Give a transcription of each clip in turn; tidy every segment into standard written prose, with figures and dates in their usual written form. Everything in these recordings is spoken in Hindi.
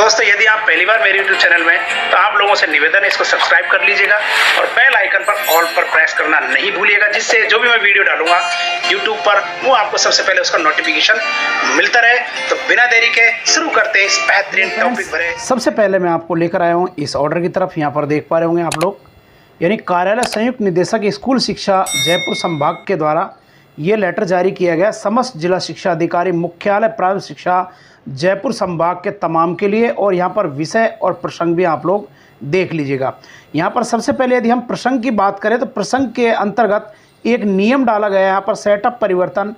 दोस्तों, यदि आप पहली बार मेरे YouTube चैनल में तो आप लोगों से निवेदन है इसको सब्सक्राइब कर लीजिएगा और बेल आइकन पर ऑल पर प्रेस करना नहीं भूलिएगा, जिससे जो भी मैं वीडियो डालूंगा YouTube पर वो आपको सबसे पहले उसका नोटिफिकेशन मिलता रहे। तो बिना देरी के शुरू करते हैं इस बेहतरीन टॉपिक भरे। सबसे पहले मैं आपको लेकर आया हूँ इस ऑर्डर की तरफ। यहाँ पर देख पा रहे होंगे आप लोग, यानी कार्यालय संयुक्त निदेशक स्कूल शिक्षा जयपुर संभाग के द्वारा ये लेटर जारी किया गया समस्त जिला शिक्षा अधिकारी मुख्यालय प्राथमिक शिक्षा जयपुर संभाग के तमाम के लिए। और यहाँ पर विषय और प्रसंग भी आप लोग देख लीजिएगा। यहाँ पर सबसे पहले यदि हम प्रसंग की बात करें तो प्रसंग के अंतर्गत एक नियम डाला गया है यहाँ पर, सेटअप परिवर्तन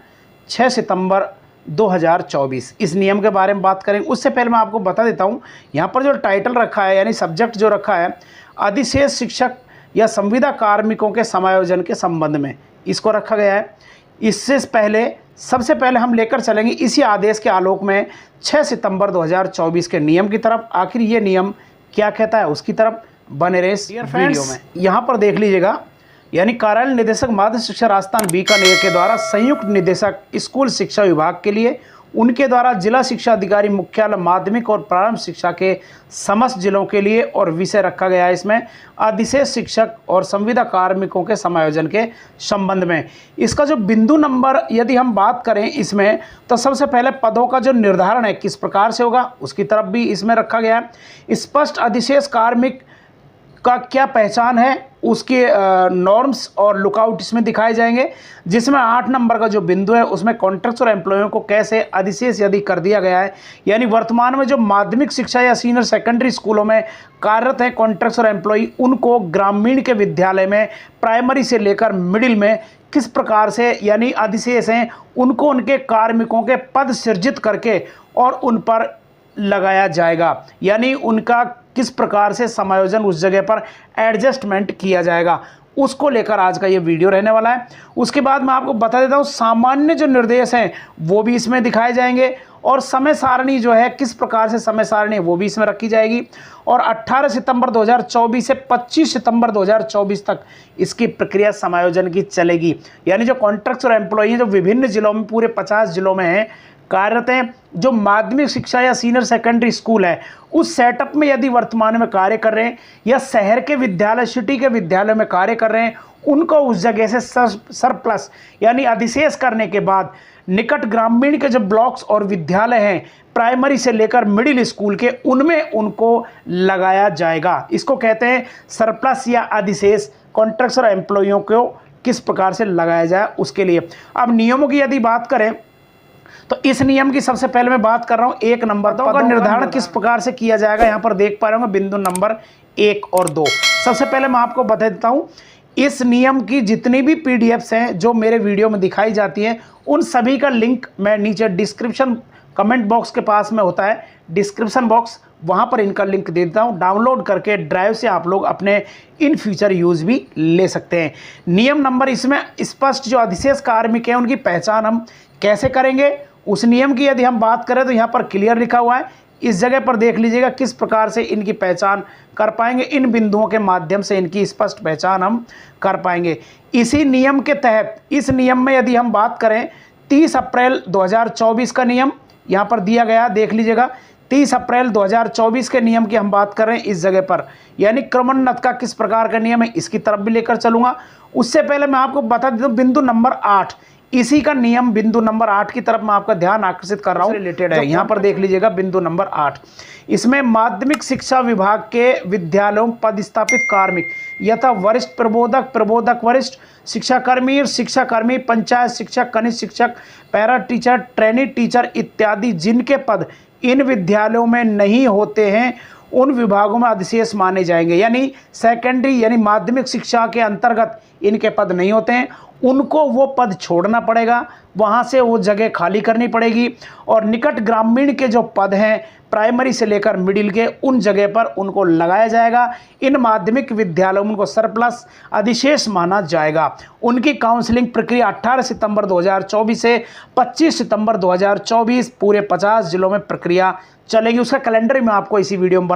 6 सितंबर 2024। इस नियम के बारे में बात करेंगे। उससे पहले मैं आपको बता देता हूँ यहाँ पर जो टाइटल रखा है, यानी सब्जेक्ट जो रखा है, अधिशेष शिक्षक या संविदा कार्मिकों के समायोजन के संबंध में इसको रखा गया है। इससे पहले सबसे पहले हम लेकर चलेंगे इसी आदेश के आलोक में 6 सितंबर 2024 के नियम की तरफ। आखिर ये नियम क्या कहता है उसकी तरफ बने रहे इस वीडियो में। यहाँ पर देख लीजिएगा, यानी कार्यालय निदेशक माध्यमिक शिक्षा राजस्थान बीकानेर के द्वारा संयुक्त निदेशक स्कूल शिक्षा विभाग के लिए उनके द्वारा जिला शिक्षा अधिकारी मुख्यालय माध्यमिक और प्रारंभिक शिक्षा के समस्त जिलों के लिए, और विषय रखा गया है इसमें अधिशेष शिक्षक और संविदा कार्मिकों के समायोजन के संबंध में। इसका जो बिंदु नंबर यदि हम बात करें इसमें, तो सबसे पहले पदों का जो निर्धारण है किस प्रकार से होगा उसकी तरफ भी इसमें रखा गया है। स्पष्ट अधिशेष कार्मिक का क्या पहचान है, उसके नॉर्म्स और लुकआउट इसमें दिखाए जाएंगे, जिसमें 8 नंबर का जो बिंदु है उसमें कॉन्ट्रैक्चुअल एम्प्लॉयों को कैसे अधिशेष यदि कर दिया गया है, यानी वर्तमान में जो माध्यमिक शिक्षा या सीनियर सेकेंडरी स्कूलों में कार्यरत हैं कॉन्ट्रैक्चुअल एम्प्लॉई, उनको ग्रामीण के विद्यालय में प्राइमरी से लेकर मिडिल में किस प्रकार से यानी अधिशेष हैं, उनको उनके कार्मिकों के पद सृजित करके और उन पर लगाया जाएगा, यानी उनका किस प्रकार से समायोजन उस जगह पर एडजस्टमेंट किया जाएगा, उसको लेकर आज का ये वीडियो रहने वाला है। उसके बाद मैं आपको बता देता हूँ सामान्य जो निर्देश हैं वो भी इसमें दिखाए जाएंगे, और समय सारणी जो है किस प्रकार से समय सारणी वो भी इसमें रखी जाएगी। और 18 सितंबर 2024 से 25 सितंबर 2024 तक इसकी प्रक्रिया समायोजन की चलेगी, यानी जो कॉन्ट्रैक्चुअल एम्प्लॉई हैं जो विभिन्न जिलों में, पूरे 50 जिलों में हैं कार्यरत हैं, जो माध्यमिक शिक्षा या सीनियर सेकेंडरी स्कूल है उस सेटअप में यदि वर्तमान में कार्य कर रहे हैं या शहर के विद्यालय, सिटी के विद्यालय में कार्य कर रहे हैं, उनको उस जगह से सरप्लस यानी अधिशेष करने के बाद निकट ग्रामीण के जो ब्लॉक्स और विद्यालय हैं प्राइमरी से लेकर मिडिल स्कूल के, उनमें उनको लगाया जाएगा। इसको कहते हैं सरप्लस या अधिशेष कॉन्ट्रैक्चुअल एम्प्लॉइयों को किस प्रकार से लगाया जाए उसके लिए। अब नियमों की यदि बात करें तो इस नियम की सबसे पहले मैं बात कर रहा हूं 1 नंबर का निर्धारण किस प्रकार से किया जाएगा। यहां पर देख पा रहे होंगे बिंदु नंबर 1 और 2। सबसे पहले मैं आपको बता देता हूं, इस नियम की जितनी भी पीडीएफ्स हैं जो मेरे वीडियो में दिखाई जाती हैं, उन सभी का लिंक मैं नीचे डिस्क्रिप्शन कमेंट बॉक्स के पास में होता है डिस्क्रिप्शन बॉक्स, वहां पर इनका लिंक दे देता हूं। डाउनलोड करके ड्राइव से आप लोग अपने इन फ्यूचर यूज़ भी ले सकते हैं। नियम नंबर इसमें स्पष्ट जो अधिशेष कार्मिक हैं उनकी पहचान हम कैसे करेंगे, उस नियम की यदि हम बात करें तो यहाँ पर क्लियर लिखा हुआ है। इस जगह पर देख लीजिएगा किस प्रकार से इनकी पहचान कर पाएंगे, इन बिंदुओं के माध्यम से इनकी स्पष्ट पहचान हम कर पाएंगे। इसी नियम के तहत इस नियम में यदि हम बात करें 30 अप्रैल 2024 का नियम यहाँ पर दिया गया, देख लीजिएगा 30 अप्रैल 2024 के नियम की हम बात कर रहे हैं इस जगह पर, यानी क्रमोन्नत का किस प्रकार का नियम है इसकी तरफ भी लेकर चलूंगा। उससे पहले मैं आपको बता देता हूँ बिंदु नंबर 8, इसी का नियम बिंदु नंबर 8 की तरफ मैं आपका ध्यान आकर्षित कर रहा हूँ, रिलेटेड है। यहाँ पर देख लीजिएगा बिंदु नंबर 8, इसमें माध्यमिक शिक्षा विभाग के विद्यालयों पदस्थापित कार्मिक यथा वरिष्ठ प्रबोधक, प्रबोधक वरिष्ठ शिक्षाकर्मी, पंचायत शिक्षक, कनिष्ठ शिक्षक, पैरा टीचर, ट्रेनी टीचर इत्यादि जिनके पद इन विद्यालयों में नहीं होते हैं उन विभागों में अधिशेष माने जाएंगे, यानी सेकेंडरी यानी माध्यमिक शिक्षा के अंतर्गत इनके पद नहीं होते हैं, उनको वो पद छोड़ना पड़ेगा, वहाँ से वो जगह खाली करनी पड़ेगी। और निकट ग्रामीण के जो पद हैं प्राइमरी से लेकर मिडिल के, उन जगह पर उनको लगाया जाएगा। इन माध्यमिक विद्यालयों में उनको सरप्लस अधिशेष माना जाएगा। उनकी काउंसलिंग प्रक्रिया 18 सितंबर 2024 से 25 सितंबर 2024 पूरे 50 जिलों में प्रक्रिया चलेगी। उसका कैलेंडर मैं आपको इसी वीडियो में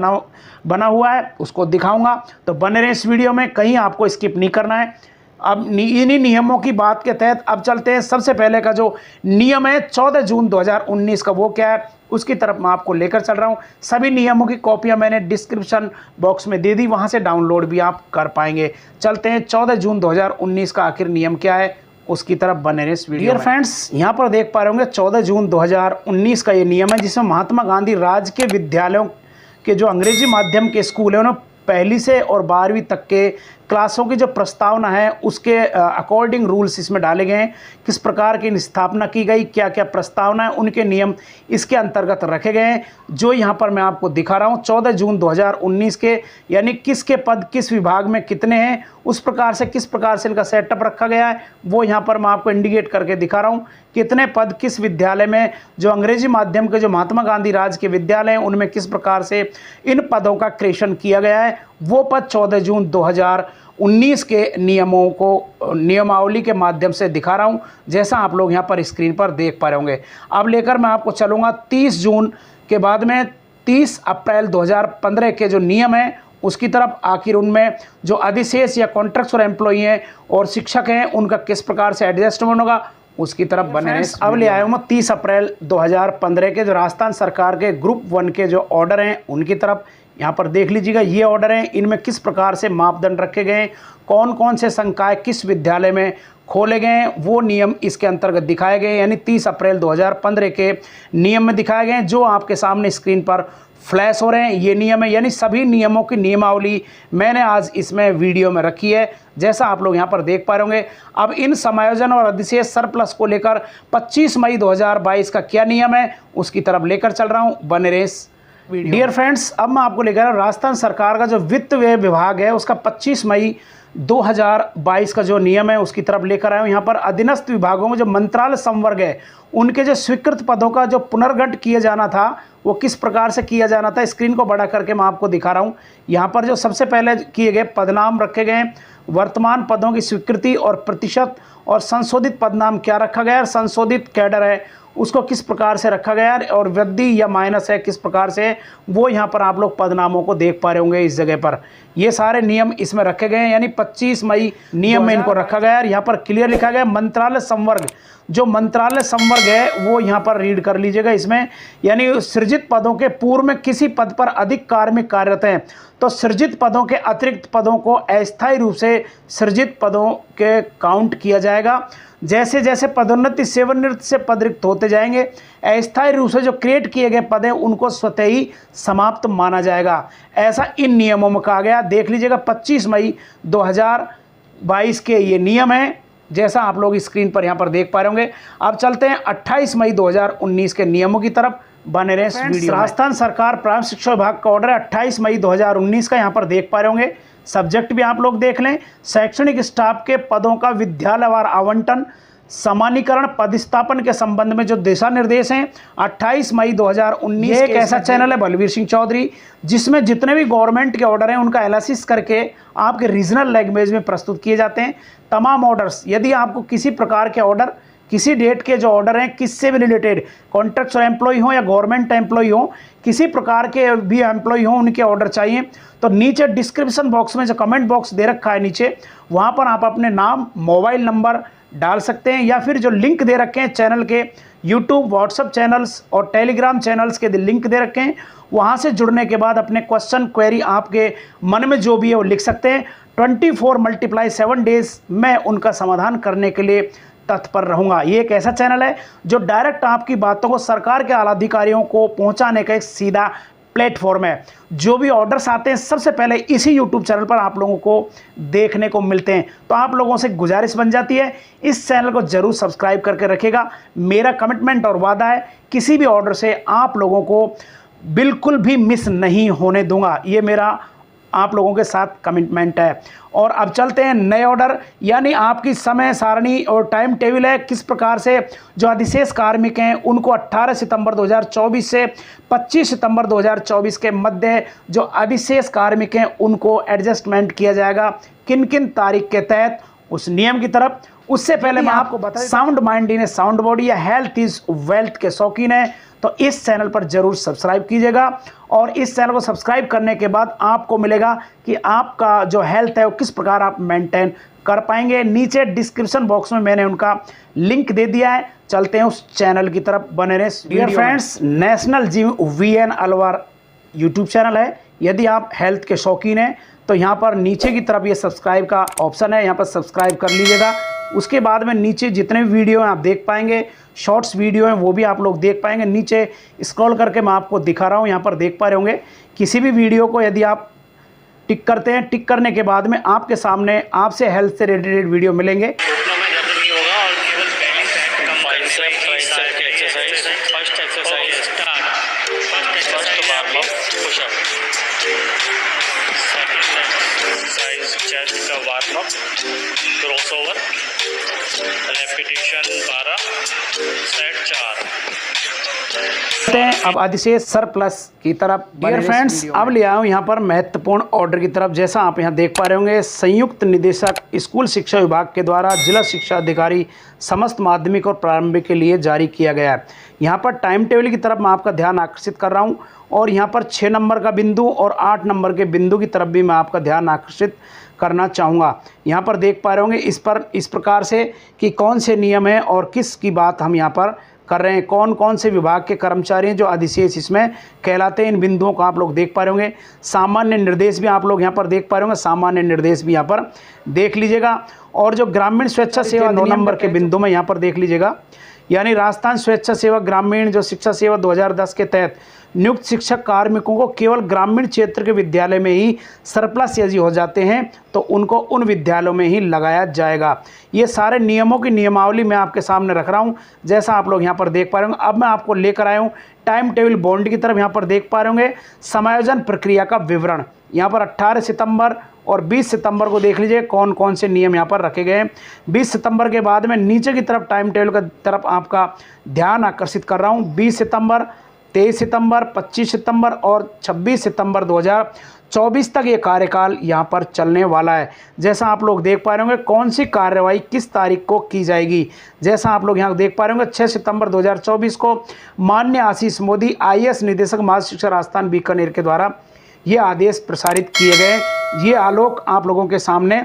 बना हुआ है, उसको दिखाऊंगा, तो बने रहे इस वीडियो में, कहीं आपको स्किप नहीं करना है। अब इन्हीं नियमों की बात के तहत अब चलते हैं। सबसे पहले का जो नियम है 14 जून 2019 का, वो क्या है, उसकी तरफ मैं आपको लेकर चल रहा हूँ। सभी नियमों की कॉपियाँ मैंने डिस्क्रिप्शन बॉक्स में दे दी, वहाँ से डाउनलोड भी आप कर पाएंगे। चलते हैं 14 जून 2019 का आखिर नियम क्या है उसकी तरफ बने रहे इस वीडियो में। फ्रेंड्स, यहाँ पर देख पा रहे होंगे 14 जून 2019 का ये नियम है, जिसमें महात्मा गांधी राजकीय विद्यालयों के जो अंग्रेजी माध्यम के स्कूल है उन्हें पहली से और 12वीं तक के क्लासों की जो प्रस्तावना है उसके अकॉर्डिंग रूल्स इसमें डाले गए हैं। किस प्रकार की स्थापना की गई, क्या क्या प्रस्तावना है, उनके नियम इसके अंतर्गत रखे गए हैं, जो यहाँ पर मैं आपको दिखा रहा हूँ। 14 जून 2019 के, यानी किसके पद किस विभाग में कितने हैं, उस प्रकार से किस प्रकार से इनका सेटअप रखा गया है वो यहाँ पर मैं आपको इंडिकेट करके दिखा रहा हूँ। कितने पद किस विद्यालय में, जो अंग्रेजी माध्यम के जो महात्मा गांधी राजकीय विद्यालय हैं उनमें किस प्रकार से इन पदों का क्रिएशन किया गया है, वो पद 14 जून 2019 के नियमों को नियमावली के माध्यम से दिखा रहा हूं, जैसा आप लोग यहां पर स्क्रीन पर देख पा रहे होंगे। अब लेकर मैं आपको चलूंगा 30 जून के बाद में 30 अप्रैल 2015 के जो नियम हैं उसकी तरफ। आखिर उनमें जो अधिशेष या कॉन्ट्रैक्चुअल एम्प्लॉई हैं और शिक्षक हैं उनका किस प्रकार से एडजस्टमेंट होगा उसकी तरफ बने रहे। अब ले आया हूँ मैं 30 अप्रैल 2015 के जो राजस्थान सरकार के ग्रुप 1 के जो ऑर्डर हैं उनकी तरफ। यहाँ पर देख लीजिएगा, ये ऑर्डर हैं, इनमें किस प्रकार से मापदंड रखे गए हैं, कौन कौन से संकाय किस विद्यालय में खोले गए हैं, वो नियम इसके अंतर्गत दिखाए गए हैं। यानी 30 अप्रैल 2015 के नियम में दिखाए गए हैं, जो आपके सामने स्क्रीन पर फ्लैश हो रहे हैं। ये नियम है, यानी सभी नियमों की नियमावली मैंने आज इसमें वीडियो में रखी है, जैसा आप लोग यहाँ पर देख पा रहे होंगे। अब इन समायोजन और अधिशेष सरप्लस को लेकर 25 मई 2022 का क्या नियम है उसकी तरफ लेकर चल रहा हूँ, बने रहे डियर फ्रेंड्स। अब मैं आपको लेकर राजस्थान सरकार का जो वित्त व्यय विभाग है उसका 25 मई 2022 का जो नियम है उसकी तरफ लेकर आया हूँ। यहाँ पर अधीनस्थ विभागों में जो मंत्रालय संवर्ग है उनके जो स्वीकृत पदों का जो पुनर्गठन किया जाना था वो किस प्रकार से किया जाना था, स्क्रीन को बड़ा करके मैं आपको दिखा रहा हूँ। यहाँ पर जो सबसे पहले किए गए पदनाम रखे गए, वर्तमान पदों की स्वीकृति और प्रतिशत, और संशोधित पदनाम क्या रखा गया है, संशोधित कैडर है उसको किस प्रकार से रखा गया है, और वृद्धि या माइनस है किस प्रकार से, वो यहाँ पर आप लोग पदनामों को देख पा रहे होंगे इस जगह पर। ये सारे नियम इसमें रखे गए हैं, यानी 25 मई नियम में इनको रखा गया है। यहाँ पर क्लियर लिखा गया मंत्रालय संवर्ग, जो मंत्रालय संवर्ग है वो यहाँ पर रीड कर लीजिएगा इसमें। यानी सृजित पदों के पूर्व में किसी पद पर अधिक कार्मिक कार्यरत हैं तो सृजित पदों के अतिरिक्त पदों को अस्थायी रूप से सृजित पदों के काउंट किया जाएगा। जैसे जैसे पदोन्नति सेवानिवृत्ति से पद रिक्त होते जाएंगे, अस्थायी रूप से जो क्रिएट किए गए पद हैं उनको स्वतः ही समाप्त माना जाएगा। ऐसा इन नियमों में कहा गया। देख लीजिएगा 25 मई 2022 के ये नियम हैं, जैसा आप लोग स्क्रीन पर यहाँ पर देख पा रहे होंगे। अब चलते हैं 28 मई 2019 के नियमों की तरफ, बने रहे इस वीडियो में। राजस्थान सरकार प्राथमिक शिक्षा विभाग का ऑर्डर है 28 मई 2019 का, यहाँ पर देख पा रहे होंगे। सब्जेक्ट भी आप लोग देख लें, शैक्षणिक स्टाफ के पदों का विद्यालयवार आवंटन, समानीकरण, पदस्थापन के संबंध में जो दिशा निर्देश हैं 28 मई 2019। ये एक ऐसा चैनल है बलवीर सिंह चौधरी जिसमें जितने भी गवर्नमेंट के ऑर्डर हैं उनका एनालिसिस करके आपके रीजनल लैंग्वेज में प्रस्तुत किए जाते हैं। तमाम ऑर्डर्स, यदि आपको किसी प्रकार के ऑर्डर, किसी डेट के जो ऑर्डर हैं किससे भी रिलेटेड, कॉन्ट्रैक्चुअल एम्प्लॉय हो या गवर्नमेंट एम्प्लॉय हो, किसी प्रकार के भी एम्प्लॉय हो उनके ऑर्डर चाहिए तो नीचे डिस्क्रिप्शन बॉक्स में जो कमेंट बॉक्स दे रखा है नीचे, वहाँ पर आप अपने नाम, मोबाइल नंबर डाल सकते हैं, या फिर जो लिंक दे रखे हैं चैनल के, यूट्यूब, व्हाट्सअप चैनल्स और टेलीग्राम चैनल्स के लिंक दे रखे हैं, वहाँ से जुड़ने के बाद अपने क्वेश्चन, क्वेरी आपके मन में जो भी है वो लिख सकते हैं। 24x7 डेज मैं उनका समाधान करने के लिए तत्पर रहूंगा। ये एक ऐसा चैनल है जो डायरेक्ट आपकी बातों को सरकार के आला अधिकारियों को पहुंचाने का एक सीधा प्लेटफॉर्म है। जो भी ऑर्डर्स आते हैं सबसे पहले इसी यूट्यूब चैनल पर आप लोगों को देखने को मिलते हैं। तो आप लोगों से गुजारिश बन जाती है इस चैनल को जरूर सब्सक्राइब करके रखिएगा। मेरा कमिटमेंट और वादा है किसी भी ऑर्डर से आप लोगों को बिल्कुल भी मिस नहीं होने दूंगा, ये मेरा आप लोगों के साथ कमिटमेंट है। और अब चलते हैं नए ऑर्डर, यानी आपकी समय सारणी और टाइम टेबल है, किस प्रकार से जो अधिशेष कार्मिक हैं उनको 18 सितंबर 2024 से 25 सितंबर 2024 के मध्य जो अधिशेष कार्मिक हैं उनको एडजस्टमेंट किया जाएगा, किन किन तारीख के तहत, उस नियम की तरफ। उससे पहले मैं आपको बता, sound mind in A sound body या हेल्थ इज वेल्थ के शौकीन है तो इस चैनल पर जरूर सब्सक्राइब कीजिएगा। और इस चैनल को सब्सक्राइब करने के बाद आपको मिलेगा कि आपका जो हेल्थ है वो किस प्रकार आप मेंटेन कर पाएंगे। नीचे डिस्क्रिप्शन बॉक्स में मैंने उनका लिंक दे दिया है, चलते हैं उस चैनल की तरफ, बने रहे। Dear friends, national gym VN Alwar YouTube channel है। यदि आप हेल्थ के शौकीन हैं तो यहाँ पर नीचे की तरफ ये सब्सक्राइब का ऑप्शन है, यहाँ पर सब्सक्राइब कर लीजिएगा। उसके बाद में नीचे जितने भी वीडियो हैं आप देख पाएंगे, शॉर्ट्स वीडियो हैं वो भी आप लोग देख पाएंगे। नीचे स्क्रॉल करके मैं आपको दिखा रहा हूँ, यहाँ पर देख पा रहे होंगे। किसी भी वीडियो को यदि आप टिक करते हैं, टिक करने के बाद में आपके सामने आपसे हेल्थ से रिलेटेड वीडियो मिलेंगे। चेस्ट का warm up, crossover, repetition 12, set 4। अब अधिशेष सरप्लस की तरफ। डियर फ्रेंड्स, अब ले आया हूँ यहाँ पर महत्वपूर्ण ऑर्डर की तरफ। जैसा आप यहाँ देख पा रहे होंगे, संयुक्त निदेशक स्कूल शिक्षा विभाग के द्वारा जिला शिक्षा अधिकारी समस्त माध्यमिक और प्रारंभिक के लिए जारी किया गया है। यहाँ पर टाइम टेबल की तरफ मैं आपका ध्यान आकर्षित कर रहा हूँ और यहाँ पर 6 नंबर का बिंदु और 8 नंबर के बिंदु की तरफ भी मैं आपका ध्यान आकर्षित करना चाहूँगा। यहाँ पर देख पा रहे होंगे इस प्रकार से कि कौन से नियम है और किस की बात हम यहाँ पर कर रहे हैं, कौन कौन से विभाग के कर्मचारी हैं जो अधिशेष इसमें कहलाते हैं। इन बिंदुओं को आप लोग देख पा रहे होंगे। सामान्य निर्देश भी आप लोग यहाँ पर देख पा रहे होंगे, सामान्य निर्देश भी यहाँ पर देख लीजिएगा। और जो ग्रामीण स्वेच्छा सेवा 9 नंबर के बिंदु में यहाँ पर देख लीजिएगा, यानी राजस्थान स्वेच्छा सेवा ग्रामीण जो शिक्षा सेवा 2010 के तहत नियुक्त शिक्षक कार्मिकों को केवल ग्रामीण क्षेत्र के विद्यालय में ही सरप्लस यदि हो जाते हैं तो उनको उन विद्यालयों में ही लगाया जाएगा। ये सारे नियमों की नियमावली मैं आपके सामने रख रहा हूँ, जैसा आप लोग यहाँ पर देख पा रहे होंगे। अब मैं आपको लेकर आया हूँ टाइम टेबल बॉन्ड की तरफ। यहाँ पर देख पा रहे होंगे समायोजन प्रक्रिया का विवरण। यहाँ पर 18 सितंबर और 20 सितंबर को देख लीजिए कौन कौन से नियम यहाँ पर रखे गए हैं। 20 सितंबर के बाद में नीचे की तरफ टाइम टेबल की तरफ आपका ध्यान आकर्षित कर रहा हूँ। 20 सितंबर, 23 सितंबर, 25 सितंबर और 26 सितंबर 2024 तक ये कार्यकाल यहाँ पर चलने वाला है। जैसा आप लोग देख पा रहे होंगे कौन सी कार्रवाई किस तारीख को की जाएगी। जैसा आप लोग यहाँ देख पा रहे होंगे 6 सितंबर 2024 को माननीय आशीष मोदी IAS निदेशक माध्यमिक शिक्षा राजस्थान बीकानेर के द्वारा ये आदेश प्रसारित किए गए। ये आलोक आप लोगों के सामने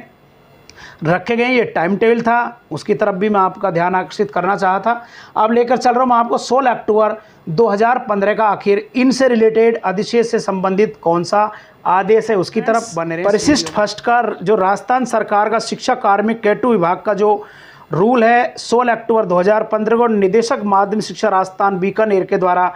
रखे गए। ये टाइम टेबल था, उसकी तरफ भी मैं आपका ध्यान आकर्षित करना चाहा था। अब लेकर चल रहा हूँ मैं आपको 16 अक्टूबर 2015 का आखिर इनसे रिलेटेड अधिशेष से संबंधित कौन सा आदेश है उसकी तरफ बने रहे। परिशिष्ट फर्स्ट का जो राजस्थान सरकार का शिक्षा कार्मिक K2 विभाग का जो रूल है 16 अक्टूबर 2015 को निदेशक माध्यमिक शिक्षा राजस्थान बीकानेर के द्वारा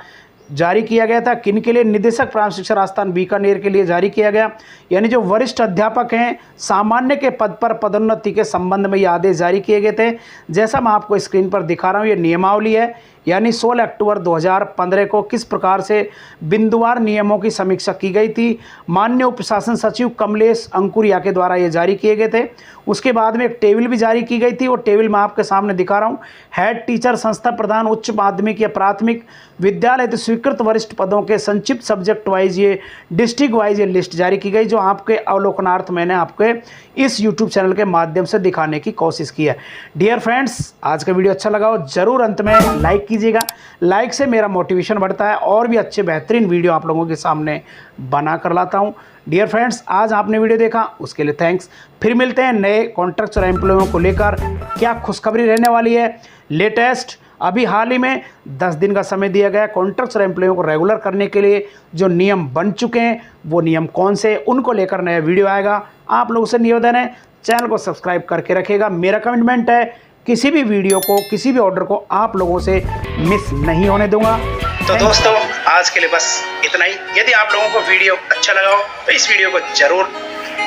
जारी किया गया था। किन के लिए? निदेशक प्राथमिक शिक्षा राजस्थान बीकानेर के लिए जारी किया गया। यानी जो वरिष्ठ अध्यापक हैं सामान्य के पद पर पदोन्नति के संबंध में ये आदेश जारी किए गए थे। जैसा मैं आपको स्क्रीन पर दिखा रहा हूँ, ये नियमावली है। यानी 16 अक्टूबर 2015 को किस प्रकार से बिंदुवार नियमों की समीक्षा की गई थी, माननीय उप शासन सचिव कमलेश अंकुरिया के द्वारा ये जारी किए गए थे। उसके बाद में एक टेबल भी जारी की गई थी, वो टेबल मैं आपके सामने दिखा रहा हूँ। हेड टीचर, संस्था प्रधान, उच्च माध्यमिक या प्राथमिक विद्यालय तो स्वीकृत वरिष्ठ पदों के संक्षिप्त सब्जेक्ट वाइज ये डिस्ट्रिक्ट वाइज ये लिस्ट जारी की गई, जो आपके अवलोकनार्थ मैंने आपके इस यूट्यूब चैनल के माध्यम से दिखाने की कोशिश की है। डियर फ्रेंड्स, आज का वीडियो अच्छा लगा हो जरूर अंत में लाइक कीजिएगा। लाइक से मेरा मोटिवेशन बढ़ता है और भी अच्छे बेहतरीन वीडियो आप लोगों के सामने बना कर लाता हूं। डियर फ्रेंड्स, आज आपने वीडियो देखा उसके लिए थैंक्स। फिर मिलते हैं नए कॉन्ट्रैक्ट्स और एम्प्लॉयों को लेकर। क्या खुशखबरी रहने वाली है लेटेस्ट, अभी हाल ही में 10 दिन का समय दिया गया कॉन्ट्रैक्ट्स और एम्प्लॉयों को रेगुलर करने के लिए। जो नियम बन चुके हैं वो नियम कौन से, उनको लेकर नया वीडियो आएगा। आप लोगों से निवेदन है चैनल को सब्सक्राइब करके रखिएगा। मेरा कमिटमेंट है किसी भी वीडियो को, किसी भी ऑर्डर को आप लोगों से मिस नहीं होने दूंगा। तो दोस्तों, आज के लिए बस इतना ही। यदि आप लोगों को वीडियो अच्छा लगा हो तो इस वीडियो को जरूर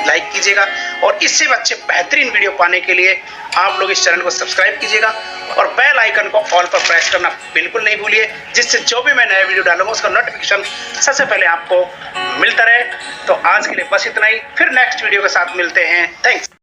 लाइक कीजिएगा और इससे अच्छे बेहतरीन वीडियो पाने के लिए आप लोग इस चैनल को सब्सक्राइब कीजिएगा और बेल आइकन को ऑल पर प्रेस करना बिल्कुल नहीं भूलिए, जिससे जो भी मैं नया वीडियो डालूंगा उसका नोटिफिकेशन सबसे पहले आपको मिलता रहे। तो आज के लिए बस इतना ही, फिर नेक्स्ट वीडियो के साथ मिलते हैं। थैंक्स।